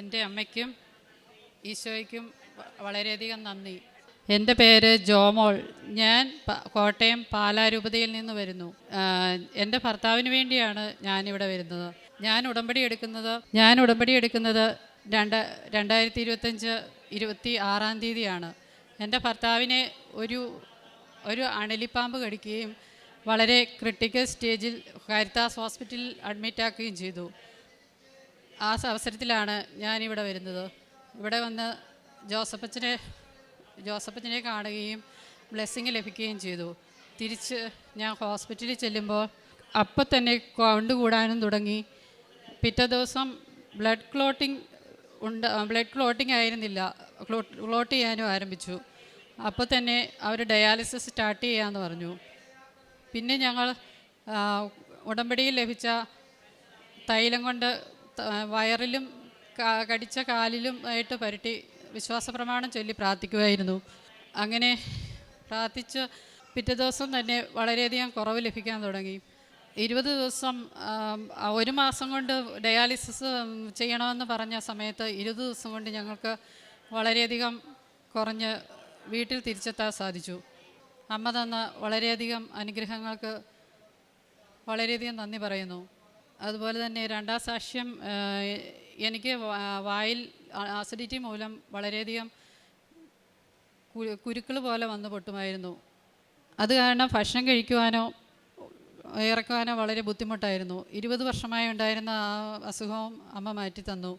എൻ്റെ അമ്മയ്ക്കും ഈശോയ്ക്കും വളരെയധികം നന്ദി. എൻ്റെ പേര് ജോമോൾ. ഞാൻ കോട്ടയം പാലാരൂപതയിൽ നിന്ന് വരുന്നു. എൻ്റെ ഭർത്താവിന് വേണ്ടിയാണ് ഞാനിവിടെ വരുന്നത്. ഞാൻ ഉടമ്പടി എടുക്കുന്നത് 2025 26-ാം തീയതിയാണ്. എൻ്റെ ഭർത്താവിനെ ഒരു അണലിപ്പാമ്പ് കടിക്കുകയും വളരെ ക്രിട്ടിക്കൽ സ്റ്റേജിൽ കാരിത്താസ് ഹോസ്പിറ്റലിൽ അഡ്മിറ്റാക്കുകയും ചെയ്തു. ആ അവസരത്തിലാണ് ഞാനിവിടെ വരുന്നത്. ഇവിടെ വന്ന് ജോസഫച്ചനെ കാണുകയും ബ്ലെസ്സിങ് ലഭിക്കുകയും ചെയ്തു. തിരിച്ച് ഞാൻ ഹോസ്പിറ്റലിൽ ചെല്ലുമ്പോൾ അപ്പം തന്നെ കൗണ്ട് കൂടാനും തുടങ്ങി. പിറ്റേ ദിവസം ബ്ലഡ് ക്ലോട്ടിംഗ് ആയിരുന്നില്ല, ക്ലോട്ട് ചെയ്യാനും ആരംഭിച്ചു. അപ്പോൾ തന്നെ അവർ ഡയാലിസിസ് സ്റ്റാർട്ട് ചെയ്യാമെന്ന് പറഞ്ഞു. പിന്നെ ഞങ്ങൾ ഉടമ്പടിയിൽ ലഭിച്ച തൈലം കൊണ്ട് വയറിലും കടിച്ച കാലിലും ആയിട്ട് പുരട്ടി വിശ്വാസപ്രമാണം ചൊല്ലി പ്രാർത്ഥിക്കുമായിരുന്നു. അങ്ങനെ പ്രാർത്ഥിച്ച് പിറ്റേ ദിവസം തന്നെ വളരെയധികം കുറവ് ലഭിക്കാൻ തുടങ്ങി. 20 ദിവസം 1 മാസം കൊണ്ട് ഡയാലിസിസ് ചെയ്യണമെന്ന് പറഞ്ഞ സമയത്ത് 20 ദിവസം കൊണ്ട് ഞങ്ങൾക്ക് വളരെയധികം കുറഞ്ഞ് വീട്ടിൽ തിരിച്ചെത്താൻ സാധിച്ചു. അമ്മ തന്ന വളരെയധികം അനുഗ്രഹങ്ങൾക്ക് വളരെയധികം നന്ദി പറയുന്നു. അതുപോലെ തന്നെ രണ്ടാം സാക്ഷ്യം, എനിക്ക് വായിൽ അസിഡിറ്റി മൂലം വളരെയധികം കുരുക്കൾ പോലെ വന്ന് പൊട്ടുമായിരുന്നു. അത് കാരണം ഭക്ഷണം കഴിക്കുവാനോ ഇറക്കുവാനോ വളരെ ബുദ്ധിമുട്ടായിരുന്നു. 20 വർഷമായി ഉണ്ടായിരുന്ന ആ അസുഖവും അമ്മ മാറ്റി തന്നു.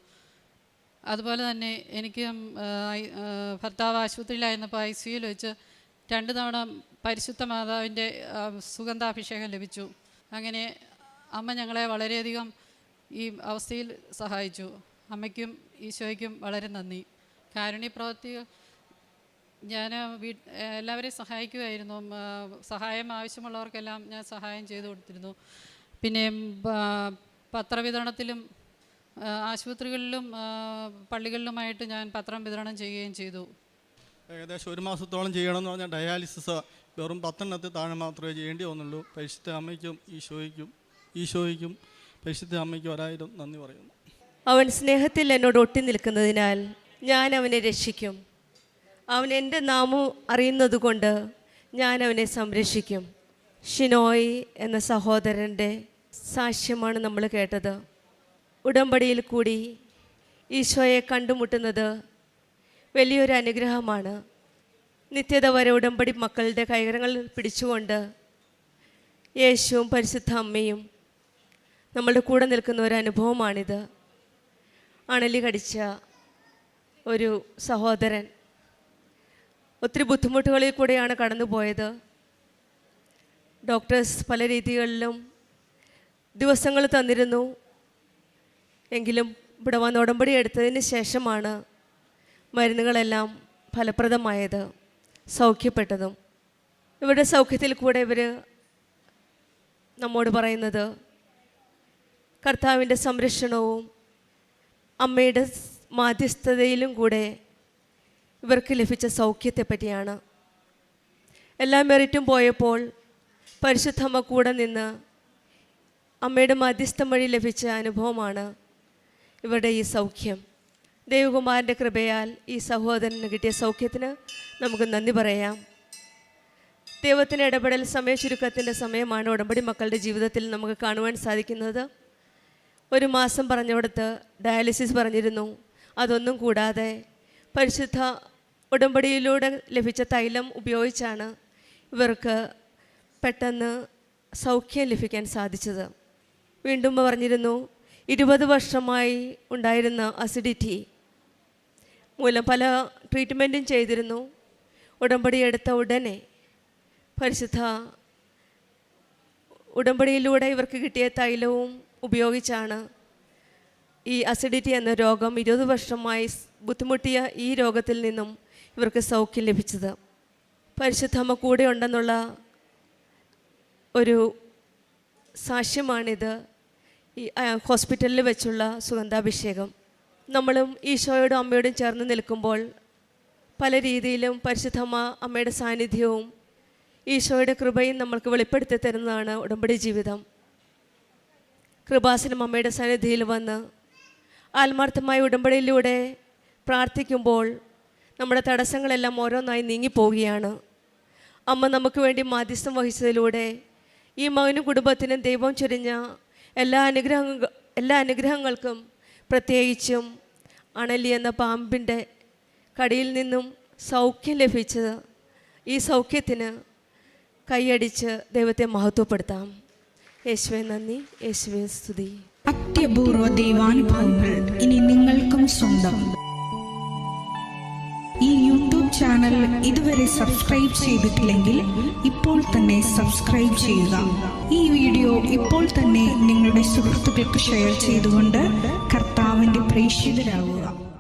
അതുപോലെ തന്നെ എനിക്ക് ഭർത്താവ് ആശുപത്രിയിലായിരുന്നപ്പോൾ ICUയിൽ വെച്ച് 2 തവണ പരിശുദ്ധ മാതാവിൻ്റെ സുഗന്ധാഭിഷേകം ലഭിച്ചു. അങ്ങനെ അമ്മ ഞങ്ങളെ വളരെയധികം ഈ അവസ്ഥയിൽ സഹായിച്ചു. അമ്മയ്ക്കും ഈശോയ്ക്കും വളരെ നന്ദി. കാരുണ്യപ്രവൃത്തി ഞാൻ എല്ലാവരെയും സഹായിക്കുമായിരുന്നു. സഹായം ആവശ്യമുള്ളവർക്കെല്ലാം ഞാൻ സഹായം ചെയ്തു കൊടുത്തിരുന്നു. പിന്നെ പത്രവിതരണത്തിലും ആശുപത്രികളിലും പള്ളികളിലുമായിട്ട് ഞാൻ പത്രം വിതരണം ചെയ്യുകയും ചെയ്തു. ഏകദേശം 1 മാസത്തോളം ചെയ്യണമെന്ന് പറഞ്ഞാൽ ഡയാലിസിസ് വെറും 10 താഴെ മാത്രമേ ചെയ്യേണ്ടി വന്നുള്ളൂ. പരിശുദ്ധ അമ്മയ്ക്കും ഈശോയ്ക്കും പരിശുദ്ധ അമ്മയ്ക്കും 1000 നന്ദി പറയുന്നു. അവൻ സ്നേഹത്തിൽ എന്നോട് ഒട്ടി നിൽക്കുന്നതിനാൽ ഞാൻ അവനെ രക്ഷിക്കും. അവൻ എൻ്റെ നാമം അറിയുന്നതുകൊണ്ട് ഞാൻ അവനെ സംരക്ഷിക്കും. ഷിനോയ് എന്ന സഹോദരൻ്റെ സാക്ഷ്യമാണ് നമ്മൾ കേട്ടത്. ഉടമ്പടിയിൽ കൂടി ഈശോയെ കണ്ടുമുട്ടുന്നത് വലിയൊരു അനുഗ്രഹമാണ്. നിത്യത വരെ ഉടമ്പടി മക്കളുടെ കൈകരങ്ങൾ പിടിച്ചുകൊണ്ട് യേശുവും പരിശുദ്ധ അമ്മയും നമ്മളുടെ കൂടെ നിൽക്കുന്ന ഒരു അനുഭവമാണിത്. അണലി കടിച്ച ഒരു സഹോദരൻ ഒത്തിരി ബുദ്ധിമുട്ടുകളിൽ കൂടെയാണ് കടന്നു പോയത്. ഡോക്ടേഴ്സ് പല രീതികളിലും ദിവസങ്ങൾ തന്നിരുന്നു. എങ്കിലും ഇവിടെ വന്ന് ഉടമ്പടി എടുത്തതിന് ശേഷമാണ് മരുന്നുകളെല്ലാം ഫലപ്രദമായത്, സൗഖ്യപ്പെട്ടതും. ഇവരുടെ സൗഖ്യത്തിൽ കൂടെ ഇവർ നമ്മോട് പറയുന്നത് കർത്താവിൻ്റെ സംരക്ഷണവും അമ്മയുടെ മാധ്യസ്ഥതയിലും കൂടെ ഇവർക്ക് ലഭിച്ച സൗഖ്യത്തെ പറ്റിയാണ്. എല്ലാ മെറിറ്റും പോയപ്പോൾ പരിശുദ്ധമ്മ കൂടെ നിന്ന് അമ്മയുടെ മാധ്യസ്ഥം വഴി ലഭിച്ച അനുഭവമാണ് ഇവരുടെ ഈ സൗഖ്യം. ദൈവകുമാരൻ്റെ കൃപയാൽ ഈ സഹോദരന് കിട്ടിയ സൗഖ്യത്തിന് നമുക്ക് നന്ദി പറയാം. ദൈവത്തിൻ്റെ ഇടപെടൽ സമയചുരുക്കത്തിൻ്റെ സമയമാണ് ഉടമ്പടി മക്കളുടെ ജീവിതത്തിൽ നമുക്ക് കാണുവാൻ സാധിക്കുന്നത്. 1 മാസം പറഞ്ഞുകൊടുത്ത് ഡയാലിസിസ് പറഞ്ഞിരുന്നു. അതൊന്നും കൂടാതെ പരിശുദ്ധ ഉടമ്പടിയിലൂടെ ലഭിച്ച തൈലം ഉപയോഗിച്ചാണ് ഇവർക്ക് പെട്ടെന്ന് സൗഖ്യം ലഭിക്കാൻ സാധിച്ചത്. വീണ്ടും പറഞ്ഞിരുന്നു 20 വർഷമായി ഉണ്ടായിരുന്ന അസിഡിറ്റി മൂലം പല ട്രീറ്റ്മെൻറ്റും ചെയ്തിരുന്നു. ഉടമ്പടി എടുത്ത ഉടനെ പരിശുദ്ധ ഉടമ്പടിയിലൂടെ ഇവർക്ക് കിട്ടിയ തൈലവും ഉപയോഗിച്ചാണ് ഈ അസിഡിറ്റി എന്ന രോഗം 20 വർഷമായി ബുദ്ധിമുട്ടിയ ഈ രോഗത്തിൽ നിന്നും ഇവർക്ക് സൗഖ്യം ലഭിച്ചത്. പരിശുദ്ധമ്മ കൂടെ ഉണ്ടെന്നുള്ള ഒരു സാക്ഷ്യമാണിത്. ഈ ഹോസ്പിറ്റലിൽ വെച്ചുള്ള സുഗന്ധാഭിഷേകം. നമ്മളും ഈശോയോടും അമ്മയോടും ചേർന്ന് നിൽക്കുമ്പോൾ പല രീതിയിലും പരിശുദ്ധമ്മ അമ്മയുടെ സാന്നിധ്യവും ഈശോയുടെ കൃപയും നമ്മൾക്ക് വെളിപ്പെടുത്തി തരുന്നതാണ് ഉടമ്പടി ജീവിതം. കൃപാസനം അമ്മയുടെ സന്നിധിയിൽ വന്ന് ആത്മാർത്ഥമായ ഉടമ്പടിയിലൂടെ പ്രാർത്ഥിക്കുമ്പോൾ നമ്മുടെ തടസ്സങ്ങളെല്ലാം ഓരോന്നായി നീങ്ങിപ്പോവുകയാണ്. അമ്മ നമുക്ക് വേണ്ടി മാധ്യസ്ഥം വഹിച്ചതിലൂടെ ഈ മകനും കുടുംബത്തിനും ദൈവം ചൊരിഞ്ഞ എല്ലാ അനുഗ്രഹങ്ങൾക്കും, പ്രത്യേകിച്ചും അണലി എന്ന പാമ്പിൻ്റെ കടിയിൽ നിന്നും സൗഖ്യം ലഭിച്ചത്, ഈ സൗഖ്യത്തിന് കൈയടിച്ച് ദൈവത്തെ മഹത്വപ്പെടുത്താം. യേശുവേ നന്ദി, യേശുവേ സ്തുതി. അത്യപൂർവ ദൈവാനുഭവങ്ങൾ ഇനി നിങ്ങൾക്കും സ്വന്തം. ഈ യൂട്യൂബ് ചാനൽ ഇതുവരെ സബ്സ്ക്രൈബ് ചെയ്തിട്ടില്ലെങ്കിൽ ഇപ്പോൾ തന്നെ സബ്സ്ക്രൈബ് ചെയ്യുക. ഈ വീഡിയോ ഇപ്പോൾ തന്നെ നിങ്ങളുടെ സുഹൃത്തുക്കൾക്ക് ഷെയർ ചെയ്തുകൊണ്ട് കർത്താവിൻ്റെ പ്രേക്ഷിതരാകുക.